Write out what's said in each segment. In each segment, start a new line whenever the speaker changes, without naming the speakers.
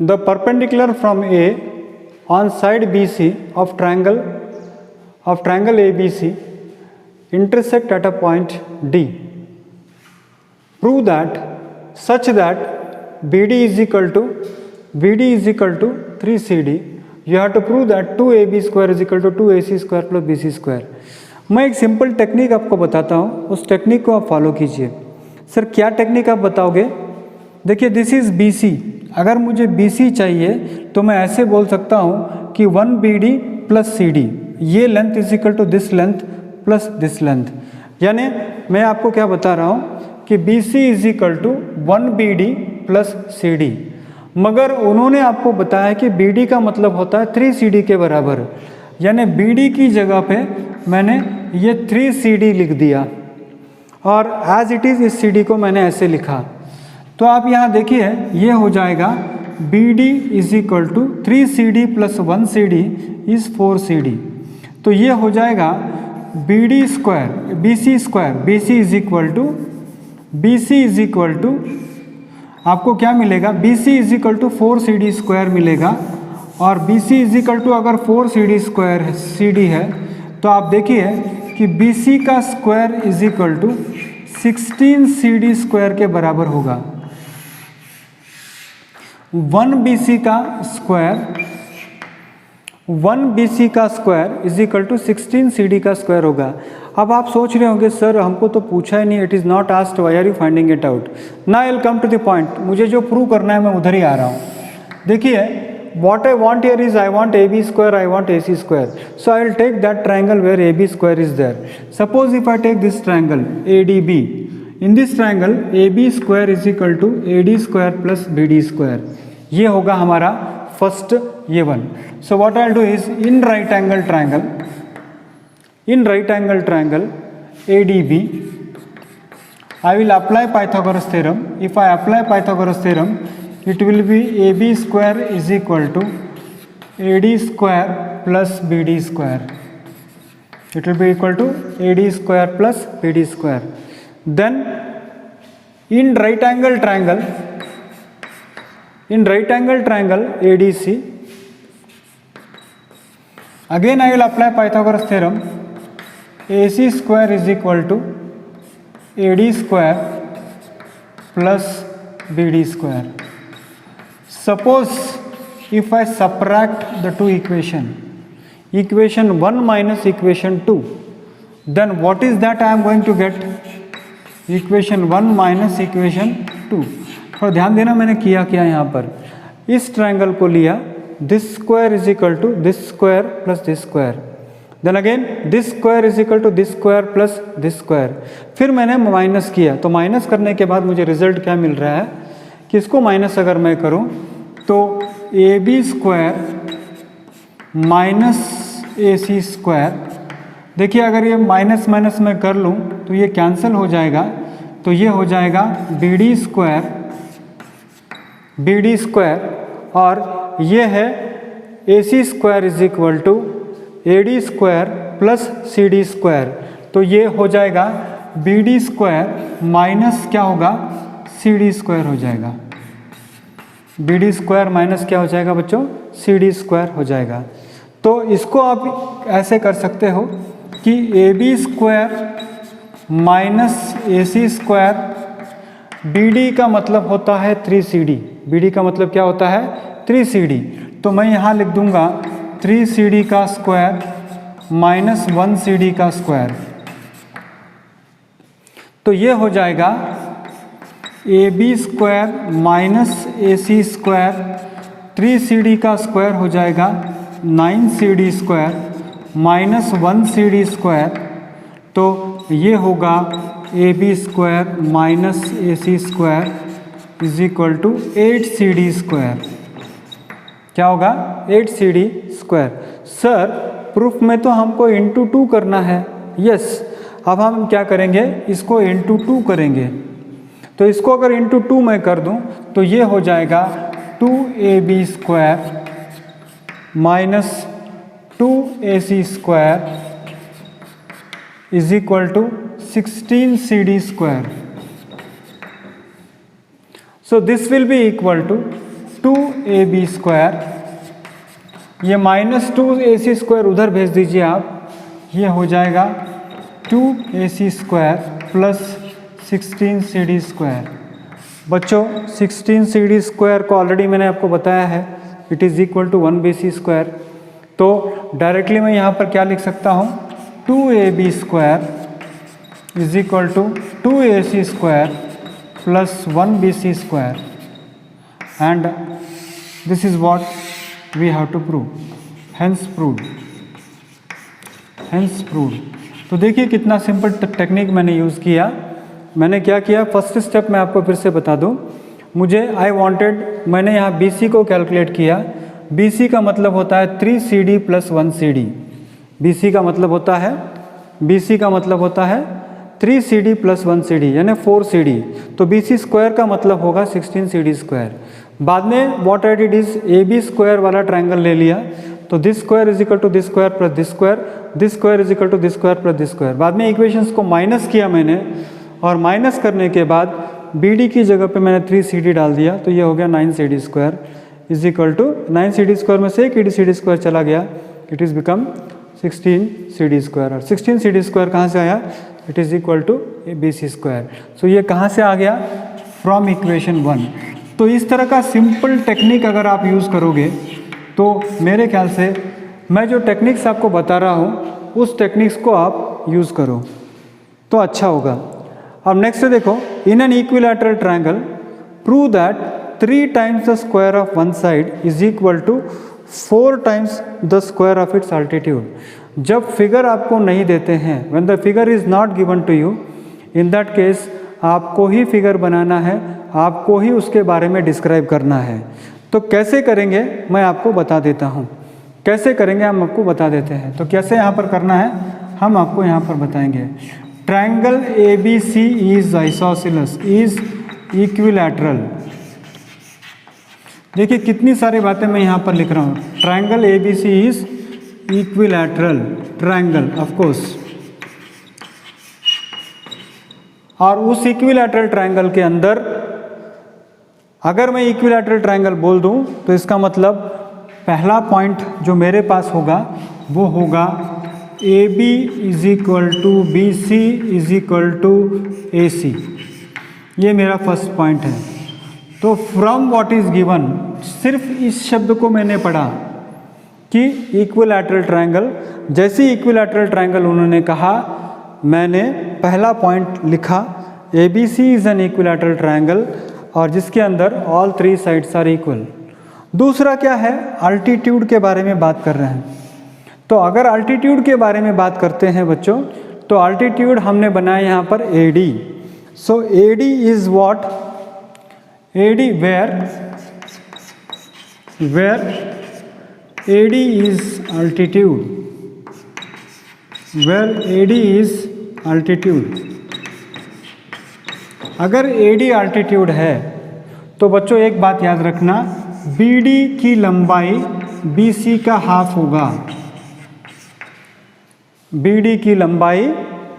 The perpendicular from A on side BC of triangle ABC intersect at a point D. Prove that such that BD is equal to 3CD. You have to prove that 2AB square is equal to 2AC square plus BC square. मैं एक simple technique आपको बताता हूँ, उस technique को आप follow कीजिए। Sir क्या टेक्निक आप बताओगे? देखिए दिस इज़ BC, अगर मुझे BC चाहिए तो मैं ऐसे बोल सकता हूँ कि 1BD प्लस CD, ये length is equal to this length plus this length. यानी मैं आपको क्या बता रहा हूँ कि BC is equal to 1BD plus CD, मगर उन्होंने आपको बताया कि BD का मतलब होता है 3CD के बराबर, यानी BD की जगह पे मैंने ये 3CD लिख दिया और एज इट इज़ इस CD को मैंने ऐसे लिखा। तो आप यहाँ देखिए ये हो जाएगा BD is equal to 3CD plus 1CD is 4CD। तो ये हो जाएगा BD square BC is equal to आपको क्या मिलेगा? BC is equal to 4CD square मिलेगा, और BC इज इक्वल टू अगर 4CD स्क्वायर CD है तो आप देखिए कि BC का square is equal to 16CD square के बराबर होगा। 1BC का square is equal to 16CD का स्क्वायर होगा। अब आप सोच रहे होंगे सर हमको तो पूछा ही नहीं, it is not asked, why are you finding it out? Now I will come to the point, मुझे जो प्रूव करना है मैं उधर ही आ रहा हूँ। देखिए what I want here is I want AB square, I want AC square. So I will take that triangle where AB square is there. Suppose if I take this triangle ADB, in this triangle AB square is equal to AD square plus BD square. ये होगा हमारा first ये one. So what I will do is in right angle triangle ADB, I will apply Pythagoras theorem. If I apply Pythagoras theorem, it will be AB square is equal to AD square plus BD square. It will be equal to AD square plus BD square. Then in right angle triangle ADC, again I will apply Pythagoras theorem. AC square is equal to AD square plus BD square. Suppose if I subtract the two equation 1 minus equation 2, then what is that I am going to get? equation 1 minus equation 2। और ध्यान देना मैंने किया क्या यहाँ पर, इस triangle को लिया, this square is equal to this square plus this square, then again this square is equal to this square plus this square, फिर मैंने माइनस किया। तो माइनस करने के बाद मुझे रिजल्ट क्या मिल रहा है कि इसको माइनस अगर मैं करूं तो AB square minus AC square, देखिए अगर ये माइनस माइनस मैं कर लूं तो ये कैंसिल हो जाएगा, तो ये हो जाएगा BD स्क्वायर और ये है AC square is equal to AD square plus CD square. तो ये हो जाएगा BD स्क्वायर माइनस क्या होगा CD स्क्वायर हो जाएगा। BD स्क्वायर माइनस क्या हो जाएगा बच्चों? CD स्क्वायर हो जाएगा। तो इसको आप ऐसे कर सकते हो कि AB square minus AC square, BD का मतलब होता है 3CD, BD का मतलब क्या होता है 3CD। तो मैं यहाँ लिख दूंगा 3CD का स्क्वायर माइनस 1CD का स्क्वायर। तो ये हो जाएगा AB square minus AC square, 3CD का स्क्वायर हो जाएगा 9CD square minus 1CD square. तो ये होगा AB square minus AC square is equal to 8CD square. क्या होगा 8CD स्क्वायर। सर प्रूफ में तो हमको इंटू 2 करना है। यस, अब हम क्या करेंगे, इसको इंटू 2 करेंगे। तो इसको अगर इंटू 2 मैं कर दूं तो ये हो जाएगा 2AB square minus 2AC square is equal to 16CD square. So this will be equal to 2ab², ये -2ac² उधर भेज दीजिए आप, ये हो जाएगा 2ac² प्लस 16cd²। बच्चों 16cd² को ऑलरेडी मैंने आपको बताया है, it is equal to 1bc²। तो डायरेक्टली मैं यहाँ पर क्या लिख सकता हूँ, 2ab² is equal to 2ac² plus 1bc² and this is what we have to prove, hence proved. तो देखिए कितना सिंपल टेक्निक मैंने यूज़ किया। मैंने क्या किया, फर्स्ट स्टेप मैं आपको फिर से बता दूं, मुझे मैंने यहाँ BC को कैलकुलेट किया। BC का मतलब होता है 3CD प्लस 1CD। BC का मतलब होता है 3CD प्लस 1CD यानी 4CD। तो BC² का मतलब होगा 16CD²। बाद में what I did is AB² वाला ट्रायंगल ले लिया, तो this square is equal to this square plus this square is equal to this square plus this square. बाद में इक्वेशंस को माइनस किया मैंने, और माइनस करने के बाद BD की जगह पे मैंने 3CD डाल दिया, तो ये हो गया 9CD² is equal to 9CD² में से एक CD² चला गया, इट इज़ बिकम 16CD²। और 16CD² कहाँ से आया, it is equal to BC²। So ये कहाँ से आ गया, फ्रॉम इक्वेशन 1। तो इस तरह का सिंपल टेक्निक अगर आप यूज़ करोगे तो मेरे ख्याल से मैं जो टेक्निक्स आपको बता रहा हूँ उस टेक्निक्स को आप यूज़ करो तो अच्छा होगा। अब नेक्स्ट देखो, in an equilateral triangle prove that 3 times the square of one side is equal to 4 times the square of its altitude. जब फिगर आपको नहीं देते हैं, when the figure is not given to you, in that case आपको ही figure बनाना है, आपको ही उसके बारे में डिस्क्राइब करना है। तो कैसे करेंगे मैं आपको बता देता हूँ, कैसे करेंगे हम आपको बता देते हैं। तो कैसे यहाँ पर करना है हम आपको यहाँ पर बताएंगे। Triangle ABC is isosceles, is equilateral. देखिए कितनी सारी बातें मैं यहाँ पर लिख रहा हूँ। Triangle ABC is equilateral triangle of course, और उस इक्विलैटरल ट्रायंगल के अंदर अगर मैं इक्विलैटरल ट्रायंगल बोल दूं तो इसका मतलब पहला पॉइंट जो मेरे पास होगा वो होगा AB is equal to BC is equal to AC। ये मेरा फर्स्ट पॉइंट है। तो फ्रॉम व्हाट इज गिवन, सिर्फ इस शब्द को मैंने पढ़ा कि इक्विलैटरल ट्रायंगल, जैसे इक्विलैटरल ट्रायंगल उन्होंने कहा मैंने पहला पॉइंट लिखा, ABC is an equilateral triangle और जिसके अंदर ऑल 3 साइड्स आर इक्वल। दूसरा क्या है, अल्टीट्यूड के बारे में बात कर रहे हैं। तो अगर अल्टीट्यूड के बारे में बात करते हैं बच्चों, तो अल्टीट्यूड हमने बनाया यहाँ पर AD। So AD is what, AD where AD is altitude, where AD is altitude. अगर AD अल्टीट्यूड है तो बच्चों एक बात याद रखना, BD की लंबाई BC का हाफ होगा, BD की लंबाई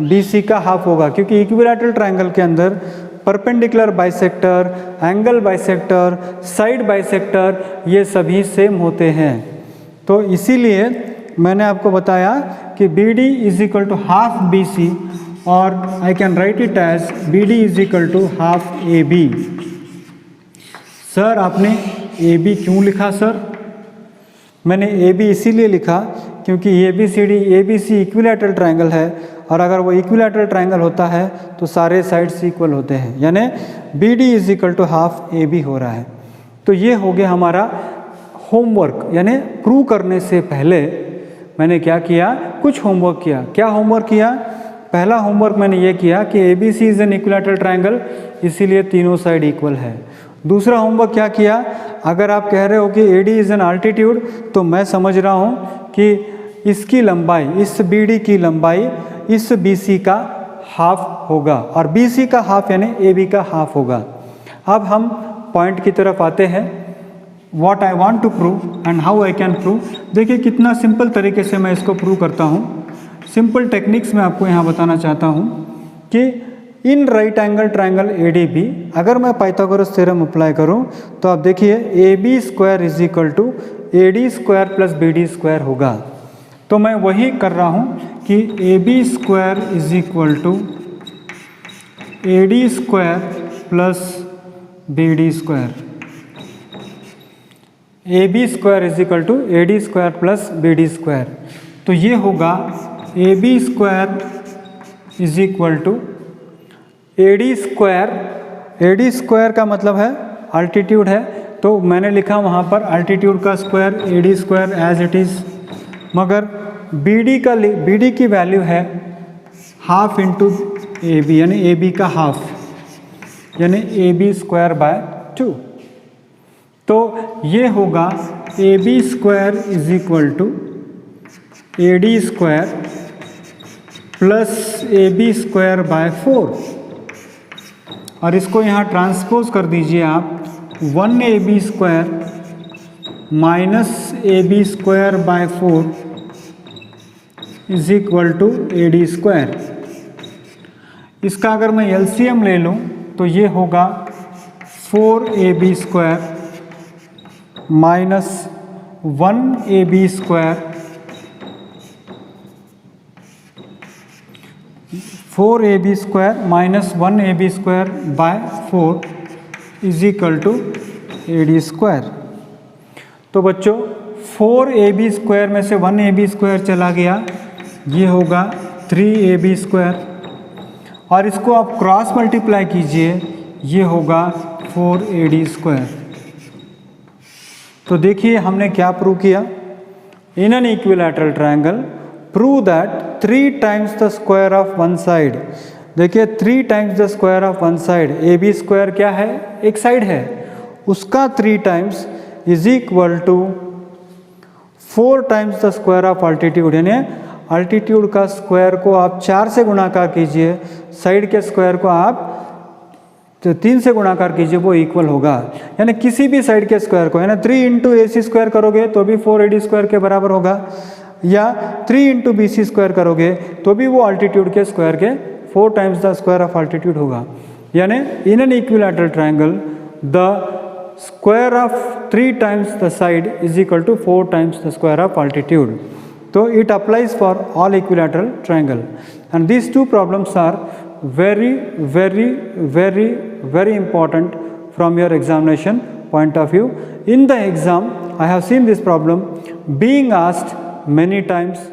BC का हाफ होगा, क्योंकि इक्विलैटरल ट्रायंगल के अंदर perpendicular bisector, angle bisector, side bisector ये सभी सेम होते हैं। तो इसीलिए मैंने आपको बताया कि BD is equal to half BC और I can write it as BD is equal to half AB। Sir आपने AB क्यों लिखा सर? मैंने AB इसीलिए लिखा क्योंकि ABC इक्विलैटरल ट्रायंगल है, और अगर वो इक्विलैटरल ट्रायंगल होता है तो सारे साइड्स इक्वल होते हैं, यानी BD is equal to half AB हो रहा है। तो ये हो गया हमारा होमवर्क, यानी प्रूव करने से पहले मैंने क्या किया, कुछ होमवर्क किया। क्या होमवर्क किया? पहला होमवर्क मैंने ये किया कि ABC is an equilateral triangle, इसीलिए तीनों साइड इक्वल है। दूसरा होमवर्क क्या किया, अगर आप कह रहे हो कि AD इज एन अल्टीट्यूड, तो मैं समझ रहा हूँ कि इसकी लंबाई, इस BD की लंबाई इस BC का हाफ होगा, और BC का हाफ यानी AB का हाफ होगा। अब हम पॉइंट की तरफ आते हैं, what I want to prove and how I can prove. देखिए कितना सिंपल तरीके से मैं इसको प्रूव करता हूँ। सिंपल टेक्निक्स मैं आपको यहाँ बताना चाहता हूँ कि in right angle triangle ADB अगर मैं पाइथागोरस थ्योरम अप्लाई करूं तो आप देखिए AB square is equal to AD square plus BD square होगा। तो मैं वही कर रहा हूं कि AB square is equal to AD square plus BD square. AB square is equal to AD square plus BD square. तो ये होगा AB square is equal to AD square. AD square का मतलब है अल्टीट्यूड है, तो मैंने लिखा वहाँ पर अल्टीट्यूड का square AD square as it is, मगर BD की वैल्यू है हाफ इंटू AB, यानी AB का हाफ, यानी AB स्क्वायर बाय 2। तो ये होगा AB square is equal to AD square plus AB square by 4, और इसको यहाँ ट्रांसपोज कर दीजिए आप 1AB square minus AB square by 4 is equal to AD square. इसका अगर मैं LCM ले लूँ तो ये होगा 4AB square minus 1AB square 4AB square minus 1AB square by 4 is equal to AD square. तो बच्चों 4AB स्क्वायर में से 1AB स्क्वायर चला गया, ये होगा 3AB स्क्वायर, और इसको आप क्रॉस मल्टीप्लाई कीजिए, ये होगा 4AD स्क्वायर। तो देखिए हमने क्या प्रूव किया, in an equilateral triangle prove that 3 times the square of one side. देखिए 3 times the square of one side, AB square क्या है, एक साइड है, उसका 3 times is equal to 4 times the square of altitude, यानी altitude का square को आप 4 से गुणाकार कीजिए, साइड के स्क्वायर को आप 3 से गुणाकार कीजिए, वो इक्वल होगा। यानी किसी भी साइड के स्क्वायर को, यानी 3 इंटू AC स्क्वायर करोगे तो भी 4AD स्क्वायर के बराबर होगा, या 3 इंटू BC स्क्वायर करोगे तो भी वो अल्टीट्यूड के स्क्वायर के 4 times the square of altitude होगा। यानी in an equilateral triangle the square of 3 times the side is equal to 4 times the square of altitude. So it applies for all equilateral triangle, and these two problems are very, very, very, very important from your examination point of view. In the exam, I have seen this problem being asked many times